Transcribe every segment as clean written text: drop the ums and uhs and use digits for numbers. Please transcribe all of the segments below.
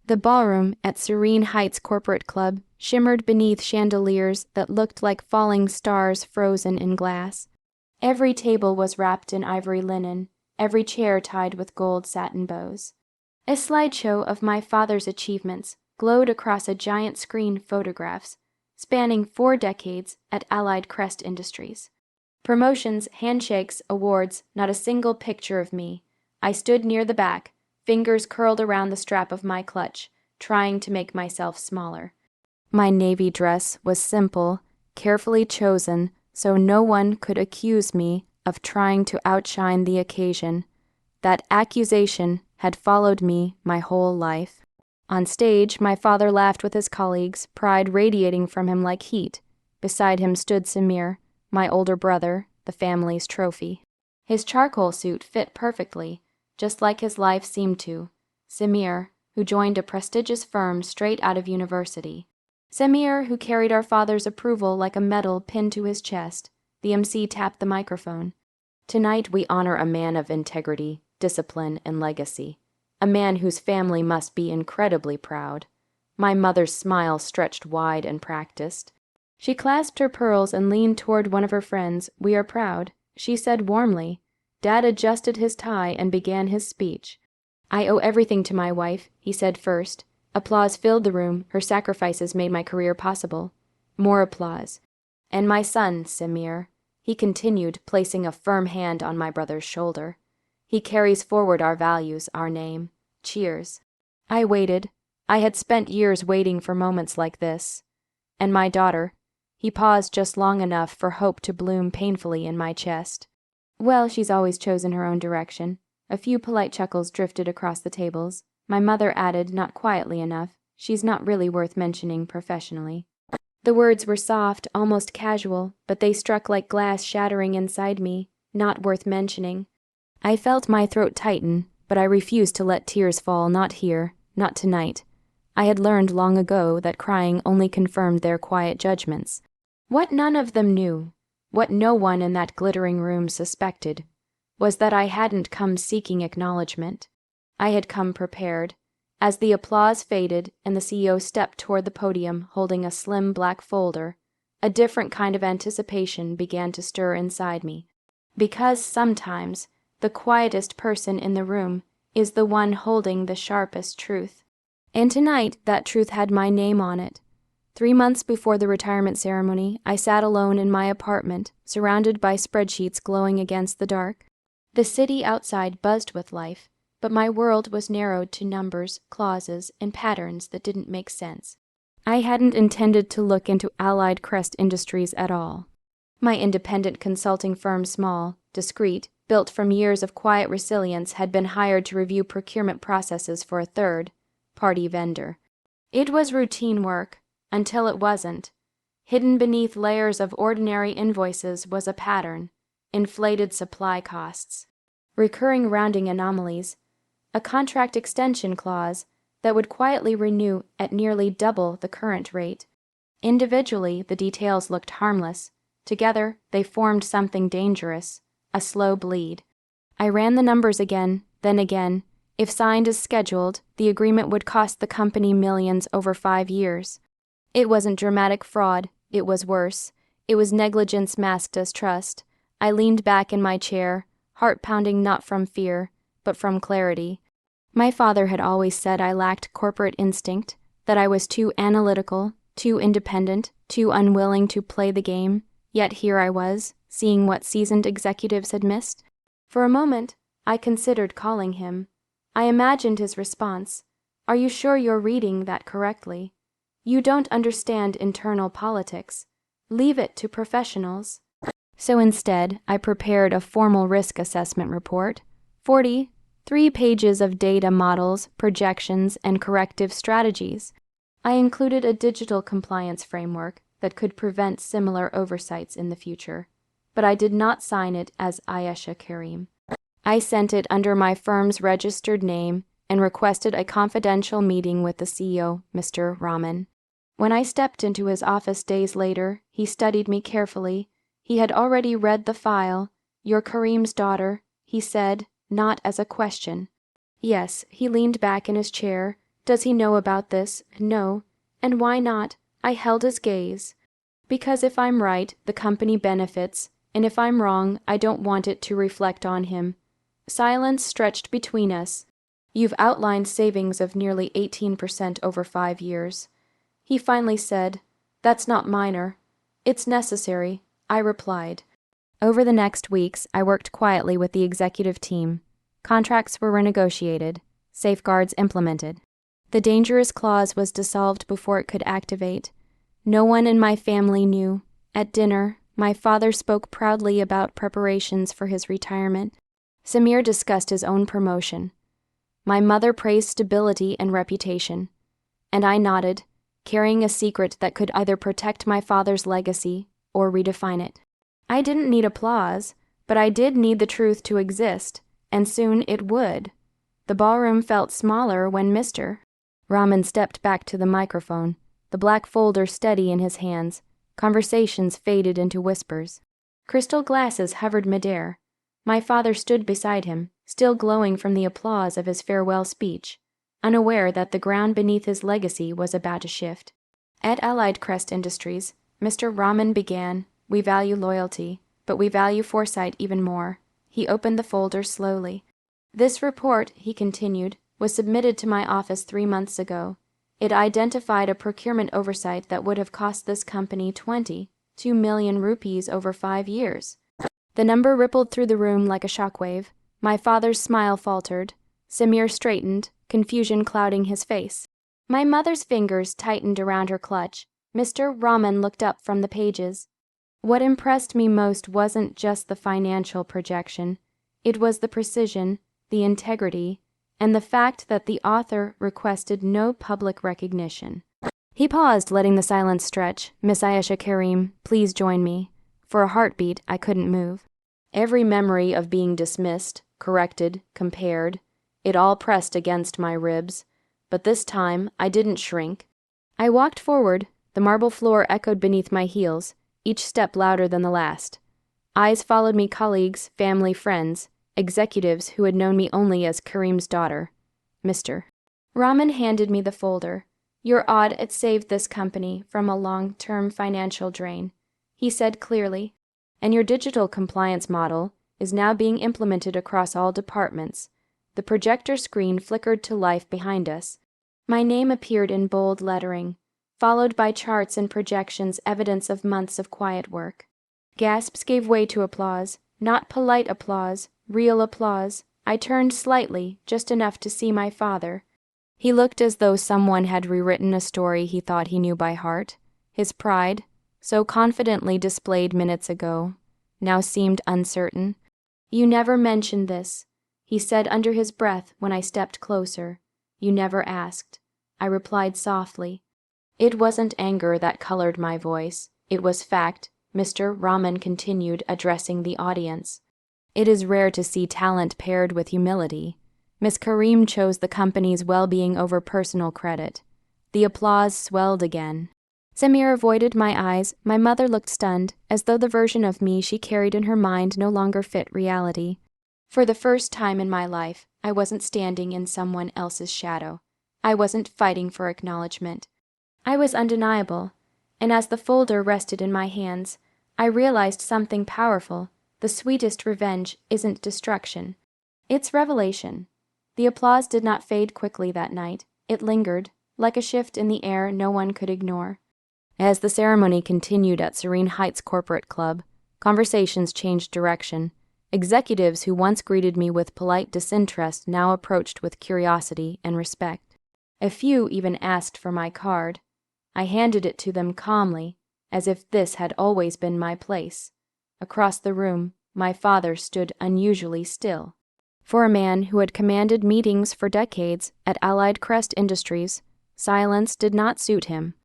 The ballroom at Serene Heights Corporate Club shimmered beneath chandeliers that looked like falling stars frozen in glass. Every table was wrapped in ivory linen, every chair tied with gold satin bows. A slideshow of my father's achievements glowed across a giant screen photographs, spanning 4 decades at Allied Crest Industries. Promotions, handshakes, awards, not a single picture of me. I stood near the back, fingers curled around the strap of my clutch, trying to make myself smaller. My navy dress was simple, carefully chosen, so no one could accuse me of trying to outshine the occasion. That accusation had followed me my whole life. On stage, my father laughed with his colleagues, pride radiating from him like heat. Beside him stood Samir, my older brother, the family's trophy. His charcoal suit fit perfectly, just like his life seemed to. Samir, who joined a prestigious firm straight out of university. Samir, who carried our father's approval like a medal pinned to his chest. The MC tapped the microphone. Tonight we honor a man of integrity, discipline, and legacy. A man whose family must be incredibly proud. My mother's smile stretched wide and practiced. She clasped her pearls and leaned toward one of her friends. "We are proud," she said warmly. Dad adjusted his tie and began his speech. "I owe everything to my wife," he said first. Applause filled the room. Her sacrifices made my career possible. More applause. "And my son, Samir," he continued, placing a firm hand on my brother's shoulder. "He carries forward our values, our name. Cheers." I waited. I had spent years waiting for moments like this. "And my daughter." He paused just long enough for hope to bloom painfully in my chest. "Well, she's always chosen her own direction." A few polite chuckles drifted across the tables. My mother added, not quietly enough, "She's not really worth mentioning professionally." The words were soft, almost casual, but they struck like glass shattering inside me. Not worth mentioning. I felt my throat tighten, but I refused to let tears fall, not here, not tonight. I had learned long ago that crying only confirmed their quiet judgments. What none of them knew, what no one in that glittering room suspected, was that I hadn't come seeking acknowledgement. I had come prepared. As the applause faded and the CEO stepped toward the podium holding a slim black folder, a different kind of anticipation began to stir inside me. Because sometimes the quietest person in the room is the one holding the sharpest truth. And tonight that truth had my name on it. 3 months before the retirement ceremony, I sat alone in my apartment, surrounded by spreadsheets glowing against the dark. The city outside buzzed with life, but my world was narrowed to numbers, clauses, and patterns that didn't make sense. I hadn't intended to look into Allied Crest Industries at all. My independent consulting firm, small, discreet, built from years of quiet resilience, had been hired to review procurement processes for a third-party vendor. It was routine work, until it wasn't. Hidden beneath layers of ordinary invoices was a pattern, inflated supply costs, recurring rounding anomalies, a contract extension clause that would quietly renew at nearly double the current rate. Individually, the details looked harmless. Together, they formed something dangerous, a slow bleed. I ran the numbers again, then again. If signed as scheduled, the agreement would cost the company millions over 5 years. It wasn't dramatic fraud, it was worse. It was negligence masked as trust. I leaned back in my chair, heart pounding not from fear, but from clarity. My father had always said I lacked corporate instinct, that I was too analytical, too independent, too unwilling to play the game, yet here I was, seeing what seasoned executives had missed. For a moment, I considered calling him. I imagined his response. "Are you sure you're reading that correctly? You don't understand internal politics. Leave it to professionals." So instead, I prepared a formal risk assessment report, 43 pages of data models, projections, and corrective strategies. I included a digital compliance framework that could prevent similar oversights in the future, but I did not sign it as Ayesha Karim. I sent it under my firm's registered name and requested a confidential meeting with the CEO, Mr. Rahman. When I stepped into his office days later, he studied me carefully. He had already read the file. "You're Karim's daughter," he said, not as a question. Yes, he leaned back in his chair, Does he know about this? No. And why not? I held his gaze. Because if I'm right, the company benefits, and if I'm wrong, I don't want it to reflect on him. Silence stretched between us. You've outlined savings of nearly 18% over 5 years. He finally said, "That's not minor. It's necessary," I replied. Over the next weeks, I worked quietly with the executive team. Contracts were renegotiated, safeguards implemented. The dangerous clause was dissolved before it could activate. No one in my family knew. At dinner, my father spoke proudly about preparations for his retirement. Samir discussed his own promotion. My mother praised stability and reputation. And I nodded, carrying a secret that could either protect my father's legacy or redefine it. I didn't need applause, but I did need the truth to exist, and soon it would. The ballroom felt smaller when Mr. Rahman stepped back to the microphone, the black folder steady in his hands. Conversations faded into whispers. Crystal glasses hovered midair. My father stood beside him, still glowing from the applause of his farewell speech, unaware that the ground beneath his legacy was about to shift. At Allied Crest Industries, Mr. Rahman began, "We value loyalty, but we value foresight even more." He opened the folder slowly. "This report," he continued, "was submitted to my office 3 months ago. It identified a procurement oversight that would have cost this company 22 million rupees over 5 years. The number rippled through the room like a shockwave. My father's smile faltered. Samir straightened, confusion clouding his face. My mother's fingers tightened around her clutch. Mr. Rahman looked up from the pages. What impressed me most wasn't just the financial projection. It was the precision, the integrity, and the fact that the author requested no public recognition. He paused, letting the silence stretch. "Miss Ayesha Karim, please join me." For a heartbeat, I couldn't move. Every memory of being dismissed, corrected, compared, it all pressed against my ribs. But this time, I didn't shrink. I walked forward. The marble floor echoed beneath my heels, each step louder than the last. Eyes followed me, colleagues, family, friends, executives who had known me only as Karim's daughter. Mr. Rahman handed me the folder. "Your audit saved this company from a long-term financial drain," he said clearly, "and your digital compliance model is now being implemented across all departments." The projector screen flickered to life behind us. My name appeared in bold lettering, followed by charts and projections, evidence of months of quiet work. Gasps gave way to applause, not polite applause, real applause. I turned slightly, just enough to see my father. He looked as though someone had rewritten a story he thought he knew by heart. His pride, so confidently displayed minutes ago, now seemed uncertain. "You never mentioned this," he said under his breath when I stepped closer. "You never asked." I replied softly. It wasn't anger that colored my voice. It was fact. Mr. Rahman continued, addressing the audience. "It is rare to see talent paired with humility. Miss Karim chose the company's well-being over personal credit." The applause swelled again. Samir avoided my eyes. My mother looked stunned, as though the version of me she carried in her mind no longer fit reality. For the first time in my life, I wasn't standing in someone else's shadow. I wasn't fighting for acknowledgement. I was undeniable, and as the folder rested in my hands, I realized something powerful. The sweetest revenge isn't destruction. It's revelation. The applause did not fade quickly that night. It lingered, like a shift in the air no one could ignore. As the ceremony continued at Serene Heights Corporate Club, conversations changed direction. Executives who once greeted me with polite disinterest now approached with curiosity and respect. A few even asked for my card. I handed it to them calmly, as if this had always been my place. Across the room, my father stood unusually still. For a man who had commanded meetings for decades at Allied Crest Industries, silence did not suit him.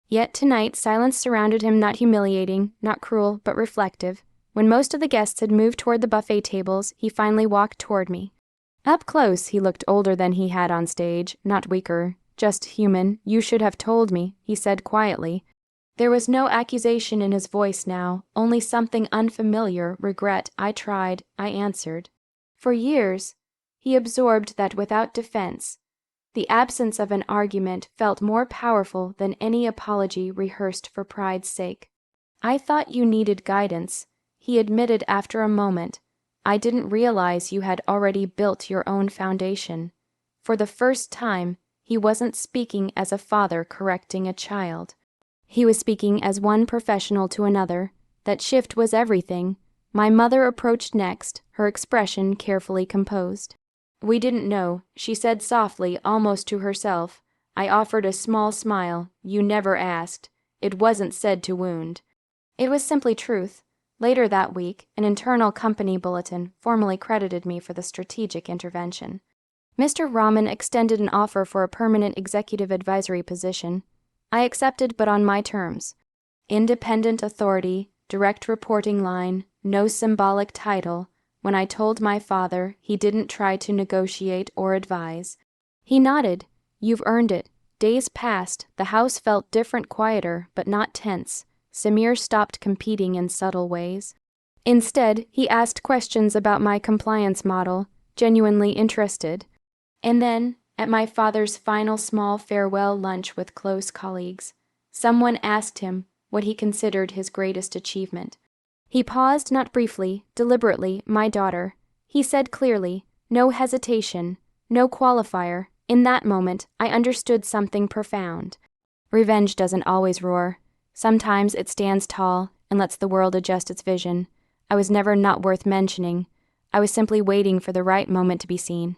Yet tonight, silence surrounded him, not humiliating, not cruel, but reflective. When most of the guests had moved toward the buffet tables, he finally walked toward me. Up close, he looked older than he had on stage, not weaker, just human. "You should have told me," he said quietly. There was no accusation in his voice now, only something unfamiliar, regret. I tried, I answered. For years, he absorbed that without defense, The absence of an argument felt more powerful than any apology rehearsed for pride's sake. "I thought you needed guidance," he admitted after a moment. "I didn't realize you had already built your own foundation." For the first time, he wasn't speaking as a father correcting a child. He was speaking as one professional to another. That shift was everything. My mother approached next, her expression carefully composed. "We didn't know," she said softly, almost to herself. I offered a small smile. "You never asked. It wasn't said to wound." It was simply truth. Later that week, an internal company bulletin formally credited me for the strategic intervention. Mr. Rahman extended an offer for a permanent executive advisory position. I accepted, but on my terms. Independent authority, direct reporting line, no symbolic title. When I told my father, he didn't try to negotiate or advise. He nodded. "You've earned it." Days passed. The house felt different, quieter, but not tense. Samir stopped competing in subtle ways. Instead, he asked questions about my compliance model, genuinely interested. And then, at my father's final small farewell lunch with close colleagues, someone asked him what he considered his greatest achievement. He paused, not briefly, deliberately. "My daughter." He said clearly, no hesitation, no qualifier. In that moment, I understood something profound. Revenge doesn't always roar. Sometimes it stands tall and lets the world adjust its vision. I was never not worth mentioning. I was simply waiting for the right moment to be seen.